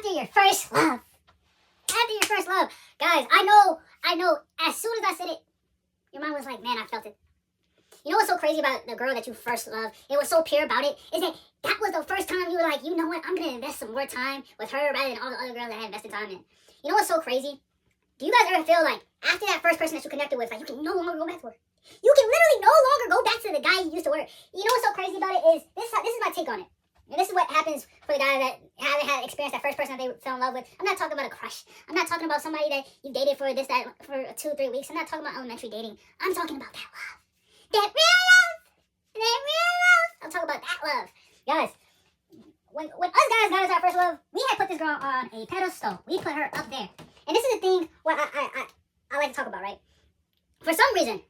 after your first love. After your first love. Guys, I know, as soon as I said it, your mind was like, man, I felt it. You know what's so crazy about the girl that you first loved? It was so pure about it, is that that was the first time you were like, you know what, I'm going to invest some more time with her rather than all the other girls that I had invested time in. You know what's so crazy? Do you guys ever feel like, after that first person that you connected with, like, you can no longer go back to her? You can literally no longer go back to the guy you used to work. You know what's so crazy about it is, this is my take on it. And this is what happens for the guys that haven't had experienced that first person that they fell in love with. I'm not talking about a crush. I'm not talking about somebody that you dated for for 2-3 weeks. I'm not talking about elementary dating. I'm talking about that love. That real love. That real love. I'm talking about that love. Guys, when us guys got us our first love, we had put this girl on a pedestal. We put her up there. And this is the thing what I like to talk about, right? For some reason,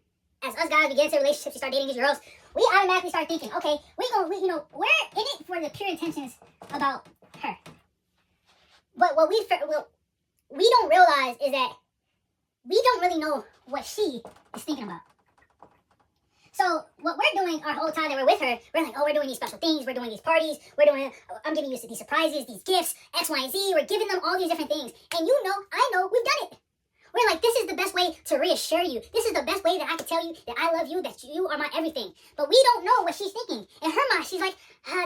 as us guys, we get into relationships, we start dating these girls, we automatically start thinking, okay, we're in it for the pure intentions about her. But what we don't realize is that we don't really know what she is thinking about. So what we're doing our whole time that we're with her, we're like, oh, we're doing these special things, we're doing these parties, I'm giving you these surprises, these gifts, X, Y, and Z, we're giving them all these different things. And you know, I know, we've done it. We're like, this is the best way to reassure you. This is the best way that I can tell you that I love you, that you are my everything. But we don't know what she's thinking. In her mind, she's like,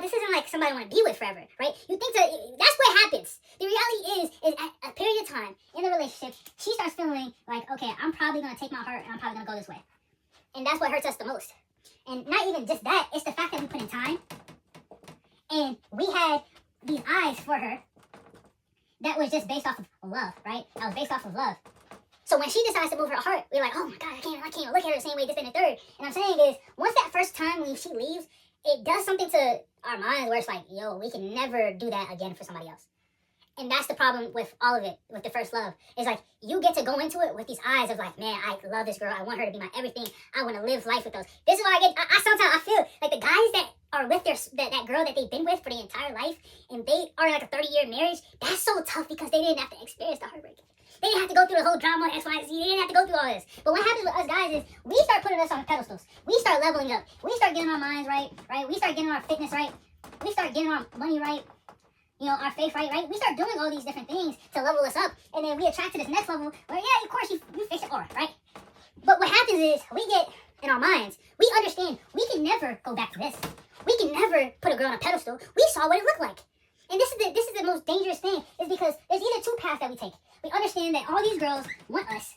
this isn't like somebody I want to be with forever, right? You think that's what happens. The reality is at a period of time in the relationship, she starts feeling like, okay, I'm probably going to take my heart and I'm probably going to go this way. And that's what hurts us the most. And not even just that, it's the fact that we put in time. And we had these eyes for her that was just based off of love, right? That was based off of love. So when she decides to move her heart, we're like, oh my God, I can't look at her the same way, this and the third. And I'm saying is, once that first time she leaves, it does something to our minds where it's like, yo, we can never do that again for somebody else. And that's the problem with all of it, with the first love. It's like, you get to go into it with these eyes of like, man, I love this girl. I want her to be my everything. I want to live life with those. This is why I feel like the guys that are with that girl that they've been with for the entire life, and they are in like a 30-year marriage, that's so tough because they didn't have to experience the heartbreak. They didn't have to go through the whole drama, X, Y, Z. They didn't have to go through all this. But what happens with us guys is we start putting us on pedestals. We start leveling up. We start getting our minds right? We start getting our fitness right. We start getting our money right. You know, our faith right? We start doing all these different things to level us up. And then we attract to this next level where, yeah, of course, you fix it, right? But what happens is we get in our minds, we understand we can never go back to this. We can never put a girl on a pedestal. We saw what it looked like. And this is the most dangerous thing, is because there's either two paths that we take. We understand that all these girls want us,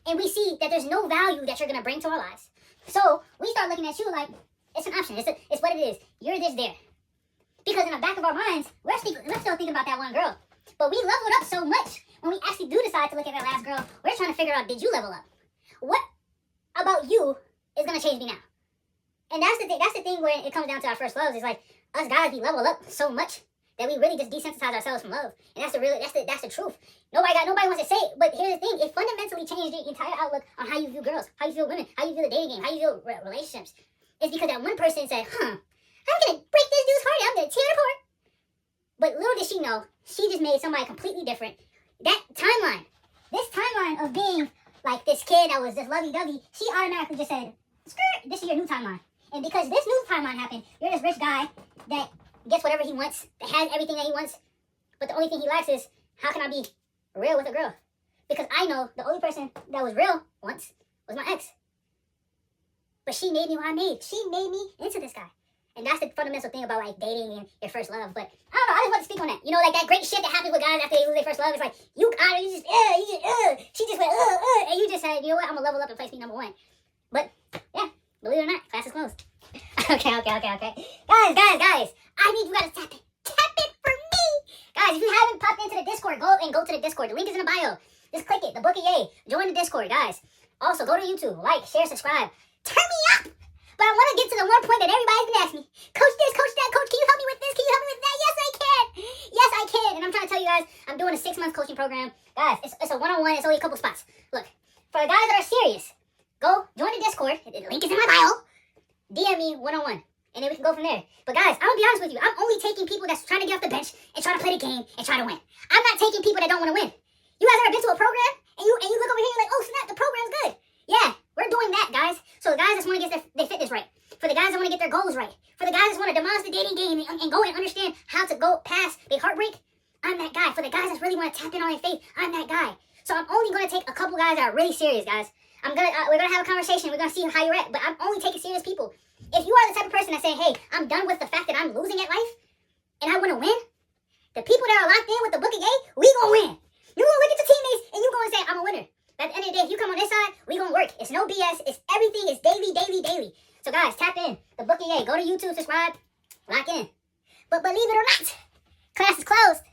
and we see that there's no value that you're going to bring to our lives. So we start looking at you like, it's an option. It's what it is. You're just there. Because in the back of our minds, we're still thinking about that one girl. But we leveled up so much, when we actually do decide to look at that last girl, we're trying to figure out, did you level up? What about you is going to change me now? And that's the thing when it comes down to our first loves, is like, us guys, we level up so much that we really just desensitize ourselves from love. And that's the truth. Nobody wants to say it, but here's the thing, it fundamentally changed the entire outlook on how you view girls, how you view women, how you view the dating game, how you view relationships. It's because that one person said, I'm gonna break this dude's heart, I'm gonna tear it apart. But little did she know, she just made somebody completely different. That timeline, this timeline of being like this kid that was just lovey-dovey, she automatically just said, skirt, this is your new timeline. And because this new timeline happened, you're this rich guy that gets whatever he wants, that has everything that he wants, but the only thing he lacks is, how can I be real with a girl? Because I know the only person that was real once was my ex. But she made me what I made. She made me into this guy. And that's the fundamental thing about like dating and your first love. But I don't know, I just want to speak on that. You know, like that great shit that happens with guys after they lose their first love. It's like, she just went, and you just said, you know what, I'm gonna level up and place me number one. But yeah, believe it or not, class is closed. Okay. Guys, I need you guys to tap it for me. Guys, if you haven't popped into the Discord, go to the Discord. The link is in the bio. Just click it, the Book of Yay. Join the Discord, guys. Also, go to YouTube, like, share, subscribe. Turn me up. But I want to get to the one point that everybody's been asking me. Coach this, coach that, coach, can you help me with this? Can you help me with that? Yes, I can. Yes, I can. And I'm trying to tell you guys, I'm doing a 6-month coaching program. Guys, it's a one-on-one. It's only a couple spots. Look, for the guys that are serious, go join the Discord. The link is in my bio. DM me one-on-one. And then we can go from there. But guys, I'm going to be honest with you. I'm only taking people that's trying to get off the bench and try to play the game and try to win. I'm not taking people that don't want to win. You guys ever been to a program and you look over here and you're like, oh snap, the program's good. Yeah, we're doing that, guys. So the guys that want to get their fitness right. For the guys that want to get their goals right. For the guys that want to demolish the dating game and go and understand how to go past the heartbreak. I'm that guy. for the guys that really want to tap in on their faith, I'm that guy. So I'm only going to take a couple guys that are really serious, guys. We're gonna have a conversation. We're gonna see how you're at. But I'm only taking serious people. If you are the type of person that say, hey, I'm done with the fact that I'm losing at life and I want to win, the people that are locked in with the book of gay, we gonna win. You gonna look at your teammates and you gonna say, I'm a winner. But at the end of the day, if you come on this side, we gonna work. It's no BS. It's everything. It's daily, daily, daily. So guys, tap in. The book of gay. Go to YouTube, subscribe, lock in. But believe it or not, class is closed.